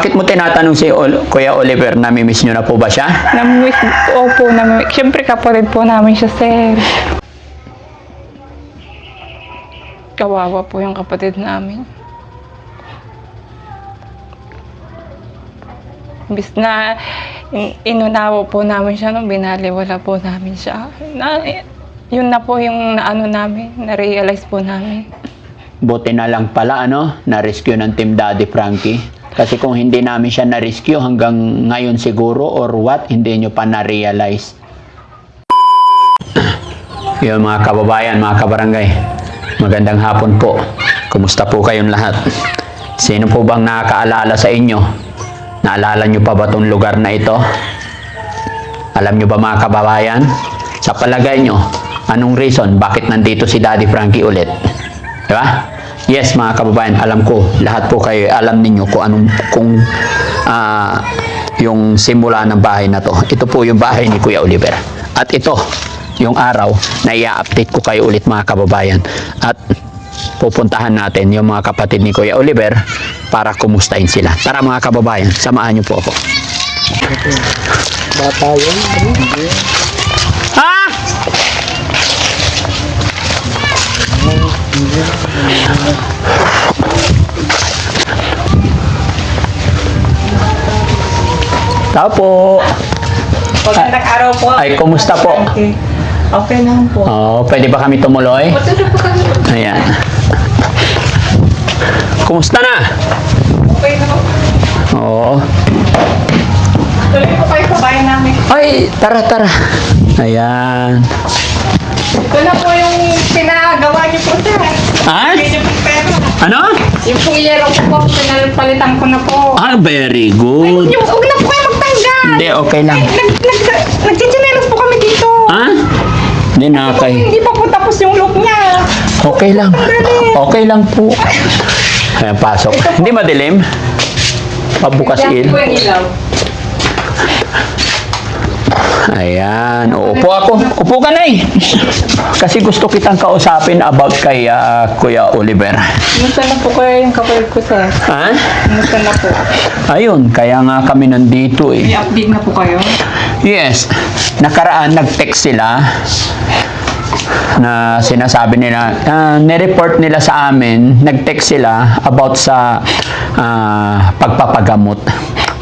Bakit mo tinatanong si Kuya Oliver, namimiss nyo na po ba siya? Namimiss, opo, namimiss. Siyempre kapatid po namin siya, sir. Kawawa po yung kapatid namin. Imbis na inunawa po namin siya nung binaliwala po namin siya. Yun na po yung naano namin, na-realize po namin. Buti na lang pala, na-rescue ng Team Daddy Frankie. Kasi kung hindi namin siya na-rescue hanggang ngayon siguro or what, hindi nyo pa na-realize. Yun mga kababayan, mga kabarangay. Magandang hapon po. Kumusta po kayong lahat? Sino po bang nakakaalala sa inyo? Naalala nyo pa ba itong lugar na ito? Alam nyo ba mga kababayan? Sa palagay nyo, anong reason bakit nandito si Daddy Frankie ulit? Diba? Yes mga kababayan, alam ko, lahat po kayo alam ninyo kung yung simula ng bahay na to. Ito po yung bahay ni Kuya Oliver. At ito, yung araw na i-update ko kayo ulit mga kababayan. At pupuntahan natin yung mga kapatid ni Kuya Oliver para kumustahin sila. Tara mga kababayan, samahan niyo po ako. Bata yun. Ha? Tao po. Magandang araw po. Ay, kumusta po? Okay naman po. Pwede ba kami tumuloy? Patuloy po kami. Ayan. Kumusta na? Okay naman. Oo. Tuloy po kayo sa bahay namin. Ay, tara. Ayan. Ito na po yung pinagawa niyo po, sir. Ha? Medyo po pera. Ano? Yung po yero ko po, pinalitan ko na po. Very good. Yung huwag na po kayo magtanggal. Hindi, okay lang. Nagchichineros po kami dito. Ha? Hindi nakakay. Hindi pa po tapos yung look niya. Okay lang. Okay lang po. Ayan, pasok. Hindi madilim? Pabukas Yan il. po yung ilaw. Ayan. Upo ako. Upo ka na eh. Kasi gusto kitang kausapin about kay Kuya Oliver. Kumusta na po kayo yung kapatid ko, sir? Ha? Kumusta na po? Ayun. Kaya nga kami nandito eh. May update na po kayo? Yes. Nakaraan, nag-text sila na sinasabi nila, nireport nila sa amin, nag-text sila about sa pagpapagamot.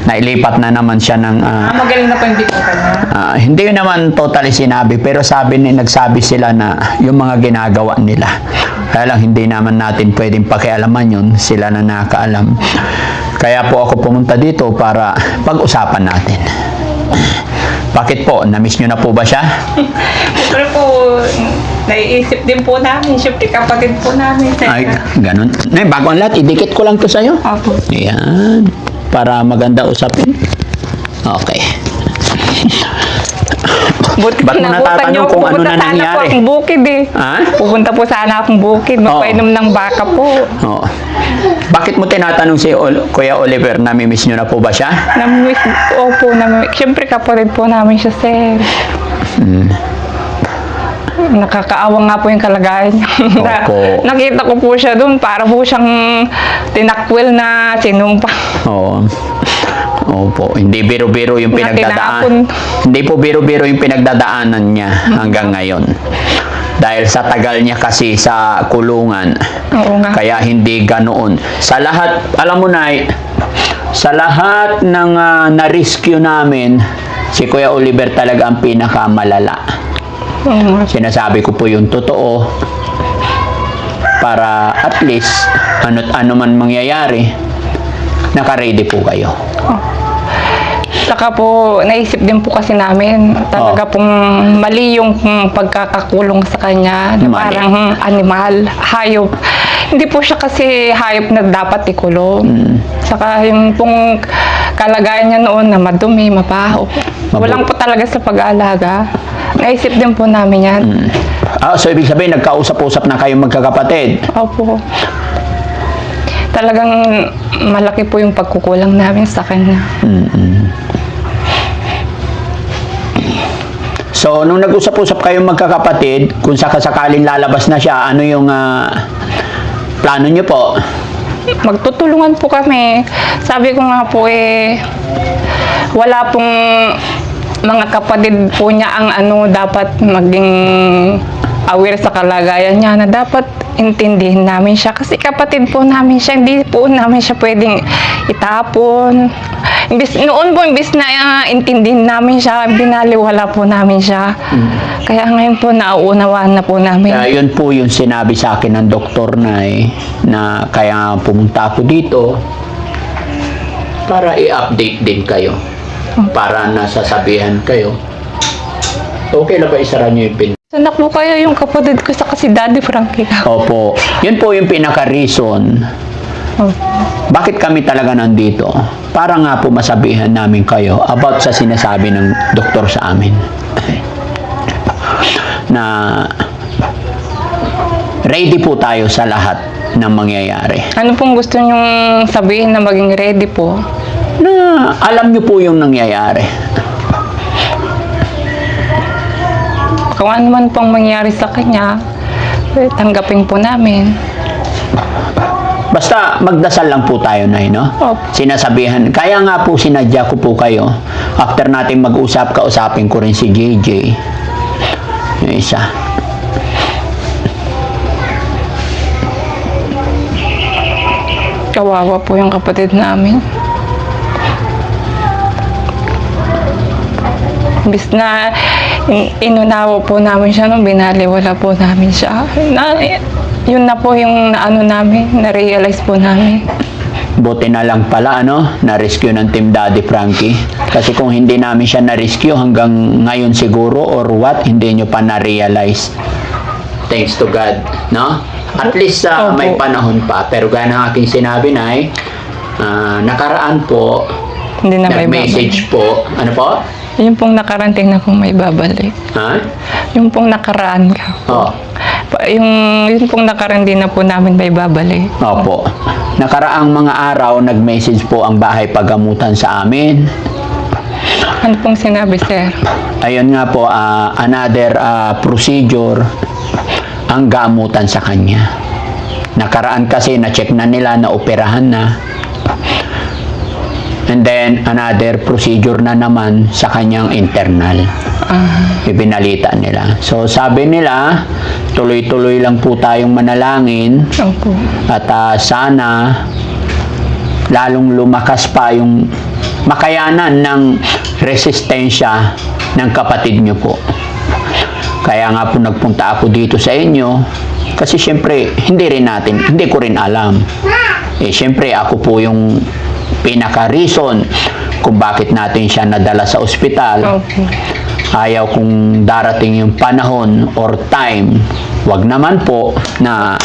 Nailipat na naman siya ng... Magaling na po yung bituka niya. hindi naman totally sinabi, pero nagsabi sila na yung mga ginagawa nila. Kaya lang, hindi naman natin pwedeng pakialaman yun. Sila na nakaalam. Kaya po ako pumunta dito para pag-usapan natin. Bakit po? Na-miss nyo na po ba siya? Pero po, naiisip din po namin. Siyempre, kapatid po namin. Ay, ganun. Bago ang lahat, idikit ko lang to sa'yo. Opo. Ayan. Para maganda usapin. Okay. Ba't mo natatanong kung ano na nangyari? Pupunta sana po akong bukid eh. Ha? Pupunta po sana akong bukid. Magpainom ng baka po. Oo. Bakit mo tinatanong si Kuya Oliver, namimiss nyo na po ba siya? Namimiss, opo, namimiss. Siyempre, kapatid po namin siya, sir. Nakakaawa nga po yung kalagayan niya. Opo. Nakita ko po siya doon, para po siyang tinakwil na sinumpa. Oo. Opo. Hindi biro-biro yung Na pinagdadaan. Hindi po biro-biro yung pinagdadaanan niya hanggang ngayon. Dahil sa tagal niya kasi sa kulungan. Oo nga. Kaya hindi ganoon. Sa lahat, alam mo na, sa lahat ng na-rescue namin, si Kuya Oliver talaga ang pinakamalala. Sinasabi ko po yung totoo para at least ano man mangyayari, naka-ready po kayo. Saka po, naisip din po kasi namin, talaga pong mali yung pagkakakulong sa kanya, na Mali. parang animal, hayop. Hindi po siya kasi hayop na dapat ikulong. Saka yung pong kalagayan niya noon na madumi, mabaho. Walang po talaga sa pag-aalaga. Naisip din po namin yan. So ibig sabihin, nagkausap-usap na kayong magkakapatid? Opo. Talagang malaki po yung pagkukulang namin sa kanya. So, nung nag-usap-usap kayong magkakapatid, kung sakasakaling lalabas na siya, ano yung plano niyo po? magtutulungan po kami. Sabi ko nga po wala pong mga kapatid po niya ang dapat maging aware sa kalagayan niya, na dapat intindihin namin siya kasi kapatid po namin siya, hindi po namin siya pwedeng itapon. Imbis na intindihin namin siya, binaliwala po namin siya. Kaya ngayon po nauunawaan na po namin. Kaya yun po yung sinabi sa akin ng doktor na kaya pumunta ako dito para i-update din kayo. Para nasasabihan kayo. Okay lang ba isara niyo yung pin? Sana po kaya yung kapatid ko sa si Daddy Frankie. Opo. Yun po yung pinaka-reason. Bakit kami talaga nandito? Para nga po masabihan namin kayo about sa sinasabi ng doktor sa amin. Na ready po tayo sa lahat ng mangyayari. Ano pong gusto niyong sabihin na maging ready po? Na alam niyo po yung nangyayari. Kung ano man pong mangyari sa kanya, tanggapin po namin. Basta magdasal lang po tayo, Nay, no? Opo. Sinasabihan. Kaya nga po sinadya ko po kayo. After natin mag-usap, kausapin ko rin si JJ. Yung isa. Kawawa po yung kapatid namin. Imbis na inunawa po namin siya, binaliwala po namin siya. Yun na po yung namin, na-realize po namin. Buti na lang pala, na-rescue ng Team Daddy Frankie. Kasi kung hindi namin siya na-rescue hanggang ngayon siguro or what, hindi nyo pa na-realize. Thanks to God, no? At least may panahon pa. Pero gaya ng aking sinabi, Nay, nakaraan po, Hindi na may nag-message po. Ano po? Yung pong nakaranting na kung may babalik. Ha? Yung pong nakaraan ka. Oo. Yung pong nakaraan din na po namin may babalik. Opo. Nakaraang mga araw, nag-message po ang bahay pagamutan sa amin. Ano pong sinabi, sir? Ayun nga po, another procedure ang gamutan sa kanya. Nakaraan kasi, na-check na nila, na-operahan na. And then, another procedure na naman sa kanyang internal. Ibinalita nila. So, sabi nila, tuloy-tuloy lang po tayong manalangin. Opo. At sana, lalong lumakas pa yung makayanan ng resistensya ng kapatid nyo po. Kaya nga po nagpunta ako dito sa inyo. Kasi syempre, hindi ko rin alam. Syempre, ako po yung pinaka-reason kung bakit natin siya nadala sa ospital. Opo. Ayaw kung darating yung panahon or time, wag naman po na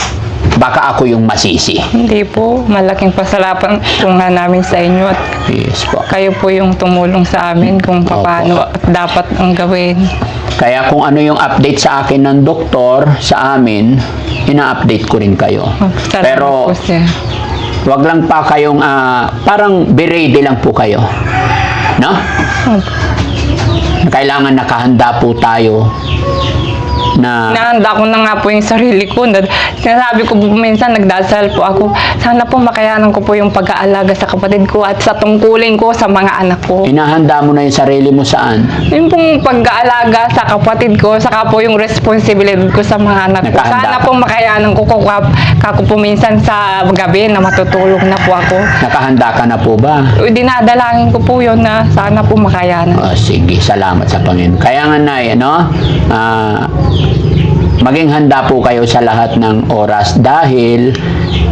baka ako yung masisi. Hindi po. Malaking pasalapan po nga namin sa inyo at Yes po. kayo po yung tumulong sa amin kung paano dapat ang gawin. Kaya kung ano yung update sa akin ng doktor sa amin, ina-update ko rin kayo. Salamat Pero po, sir. wag lang pa kayong parang be ready lang po kayo. No? Kailangan nakahanda po tayo na Nahanda ko na nga po yung sarili ko. Sinasabi ko po minsan, nagdasal po ako. Sana po makayanan ko po yung pag-aalaga sa kapatid ko at sa tungkulin ko sa mga anak ko. inahanda mo na yung sarili mo saan? Yung pong pag-aalaga sa kapatid ko, saka po yung responsibilidad ko sa mga anak ko. Nakahanda Sana ka. po makayanan ko kako po minsan sa gabi na matutulog na po ako. Nakahanda ka na po ba? Dinadalangin ko po yun na sana po makayanan. Sige, salamat sa Panginoon. Kaya nga na, maging handa po kayo sa lahat ng oras dahil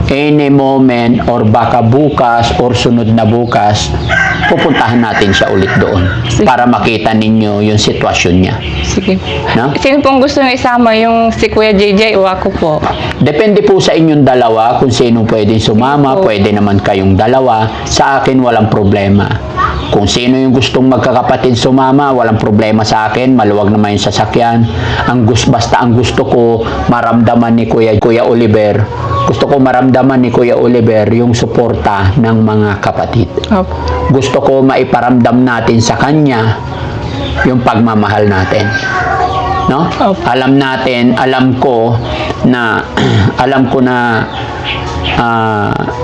any moment or baka bukas or sunod na bukas, pupuntahan natin siya ulit doon para makita ninyo yung sitwasyon niya. Sige. No? Sino pong gusto nyo isama, yung si Kuya JJ o ako po? Depende po sa inyong dalawa kung sino pwede sumama, pwede naman kayong dalawa. Sa akin, walang problema. Kung sino yung gustong magkakapatid sumama, walang problema sa akin, maluwag naman yung sasakyan. Basta ang gusto ko, maramdaman ni Kuya Oliver, gusto ko maramdaman ni Kuya Oliver yung suporta ng mga kapatid. Opo. Gusto ko maiparamdam natin sa kanya yung pagmamahal natin. No? Opo. Alam ko na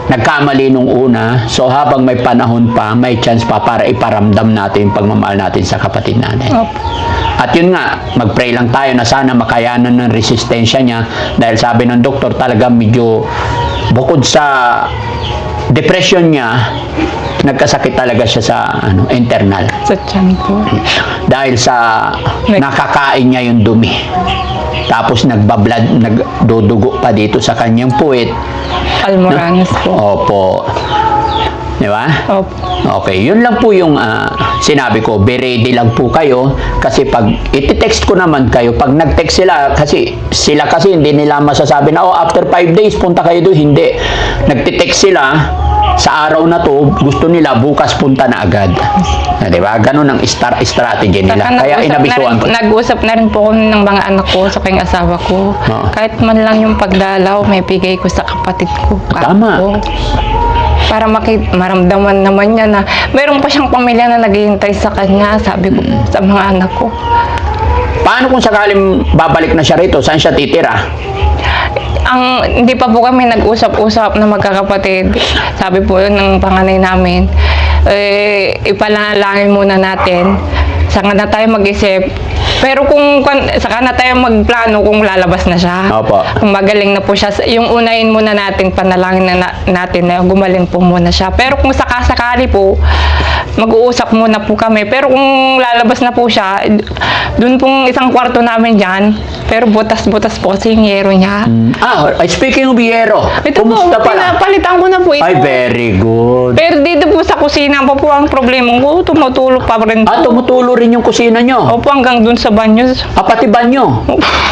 nagkamali nung una. So habang may panahon pa, may chance pa para iparamdam natin yung pagmamahal natin sa kapatid natin. Opo. At yun nga, mag-pray lang tayo na sana makayanan ng resistensya niya dahil sabi ng doktor talaga medyo bukod sa depression niya, nagkasakit talaga siya sa internal. Sa tiyan po. Dahil sa nakakain niya yung dumi. Tapos nagdudugo pa dito sa kanyang puwit. Almoranas po. Opo. Di ba? Opo. Okay, yun lang po yung sinabi ko. Be ready lang po kayo kasi pag iti-text ko naman kayo, pag nag-text sila kasi hindi nila masasabi na after 5 days punta kayo doon. Hindi. Nagti-text sila sa araw na to, gusto nila bukas punta na agad. Di ba? Ganun ang strategy nila. Saka Kaya inabisuan ko. nag-usap na rin po kami ng mga anak ko sa kanyang asawa ko. Oo. Kahit man lang yung pagdalaw, may bigay ko sa kapatid ko. Tama. Ko. Para maramdaman naman niya na meron pa siyang pamilya na naghihintay sa kanya, sabi ko sa mga anak ko. Paano kung sakaling babalik na siya rito? Saan siya titira? Hindi pa po kami nag-usap-usap na magkakapatid. Sabi po yun ng panganay namin, ipalalangin muna natin. Saka na tayo mag-isip. Pero saka na tayo magplano kung lalabas na siya. Opo. Kung magaling na po siya. Yung unahin muna natin, panalangin natin na gumaling po muna siya. Pero kung sakasakali po, mag-uusap muna po kami. Pero kung lalabas na po siya, dun pong isang kwarto namin dyan. Pero butas-butas po kasi yung yero niya. Speaking of Yero, Ito po, kumusta pala? pinapalitan ko na po ito. Ay, very good. Pero dito po sa kusina pa po ang problema ko. Tumutulog pa rin po. Tumutulo rin yung kusina nyo. Opo, hanggang dun sa banyo. Pati banyo.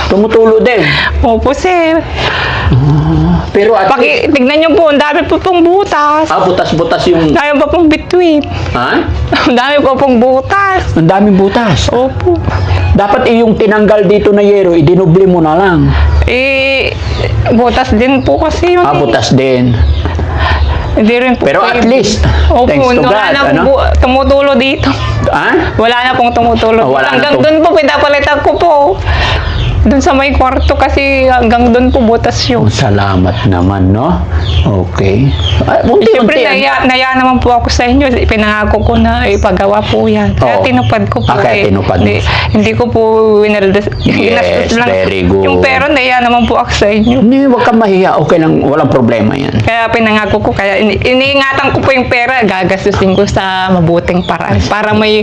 Tumutulo din. Opo, sir. Pero at Tignan niyo po, ang dami po pong butas. butas-butas yung... Ang dami pa pong bituin. Ha? Ang dami pa pong butas. Ang daming butas. Opo. Dapat yung tinanggal dito na yero, idinubli mo na lang. Butas din po kasi yun. Butas din. Hindi rin po. Pero at pwede. least, Opo, thanks to wala God, na pong tumutulo dito. Ha? Wala na pong tumutulo. Wala na Hanggang po. doon po, pinapalitan ko po. Doon sa may kwarto kasi hanggang doon po butas yun. Salamat naman, no? Okay. Siyempre, Unti-unti. naya naman po ako sa inyo. Pinangako ko na ipagawa po yan. Kaya Oo. tinupad ko po. Kaya tinupad mo. Hindi ko po winaldas. Yes, very good. Yung pera, naya naman po ako sa inyo. Hindi, huwag kang mahiya. Okay lang, walang problema yan. Kaya pinangako ko, kaya iniingatan ko po yung pera, gagastusin ko sa mabuting paraan. Para may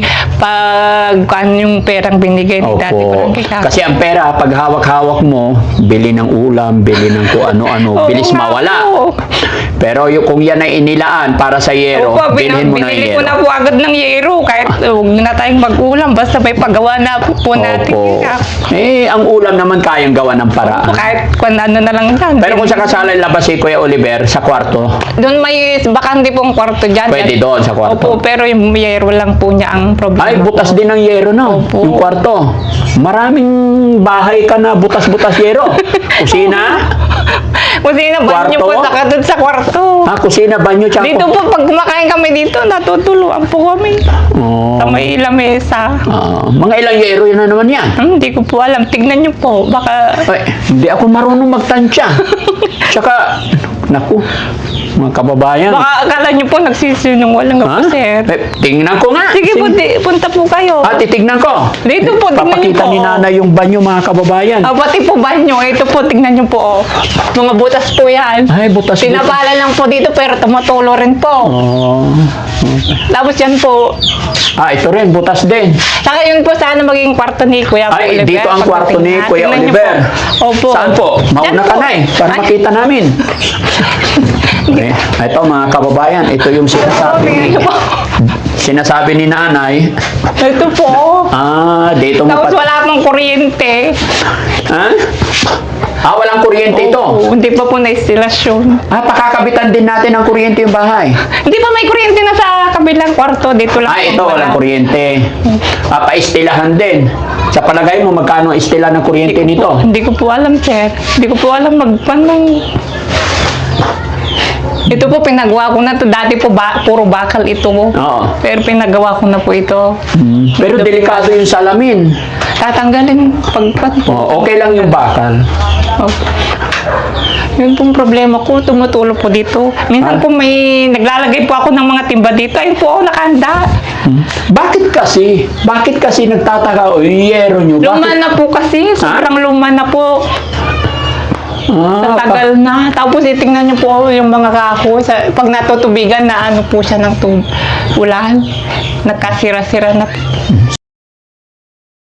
yung perang binigay ni dati ko. Kasi ang pera, pag hawak-hawak mo, bili ng ulam, bili ng kung ano-ano, Oo bilis nga mawala. po. Pero kung yan ay inilaan para sa yero, Opo, bilhin mo ng binili yero. ko na po agad ng yero. Kahit huwag na tayong mag-ulam, basta may pagawa na po natin. Opo. Ang ulam naman kayang gawa ng paraan. Kahit kung ano na lang yan. Pero kung sakasalay labas si Kuya Oliver sa kwarto, Doon may bakante pong kwarto dyan. pwede doon sa kwarto. Opo, pero yung yero lang po niya ang problema. Ay, butas din ng yero, no? Opo. Yung kwarto. Maraming bahay ka na butas-butas yero. Kusina, Kusina, banyo Kwarto? po, saka doon sa kwarto. kusina, banyo, tsaka... Dito po, pag kumakain kami dito, natutuluan po kami. Oh. Sa may lamesa. Mga ilang yero yun na naman yan. Hindi ko po alam. Tignan niyo po. Baka... Ay, hindi ako marunong magtansya. Tsaka, naku, mga kababayan. Baka akala niyo po nagsisinungaling ako, sir. Tingnan ko nga. Sige po, punta po kayo. Titignan ko. Dito po, tignan niyo Papakita po. ni nanay yung banyo, mga kababayan. Pati po banyo. Ito po, tignan niyo po. Mga butas po yan. Ay, butas. Pinapala lang po dito, pero tumutulo rin po. Oh. Tapos yan po. Ito rin, butas din. Saka yun po, sana maging kwarto ni Kuya Ay, Oliver. dito ang kwarto ni Pagdating Kuya natin. Tignan niyo Oliver. po. Opo. Saan po? Mauna Yan ka po. na para Ay, makita namin. Okay. Ito mga kababayan, ito yung tignan niyo po. sinasabi ni nanay. Ito po. Dito mo Tapos pa. wala pong kuryente. Ha? Walang kuryente ito. Opo, hindi pa po na-instalasyon. Pakakabitan din natin ng kuryente yung bahay. Hindi pa may kuryente na sa kabilang kwarto. Dito lang po Ito, wala. walang kuryente. Pa-istilahan din. Sa palagay mo, magkano ang istila ng kuryente nito? Hindi ko po alam, sir. Hindi ko po alam magpanong... Ito po, pinagawa ko na to. Dati po, puro bakal ito. Oo. Pero pinagawa ko na po ito. Pero delikado yung salamin. Tatanggalin pagpat po. Okay lang yung bakal. Opo. Yun pong problema ko, tumutulong po dito. Minsan po may naglalagay po ako ng mga timba dito, ayun po ako nakahanda. Bakit kasi? Bakit kasi nagtataka o yero nyo? Luma na po kasi, sobrang luma na po. Ah, Tagal na. Tapos itingnan niyo po yung mga kahoy. Pag natutubigan na ano po siya ng ulan. Nagkasira-sira na.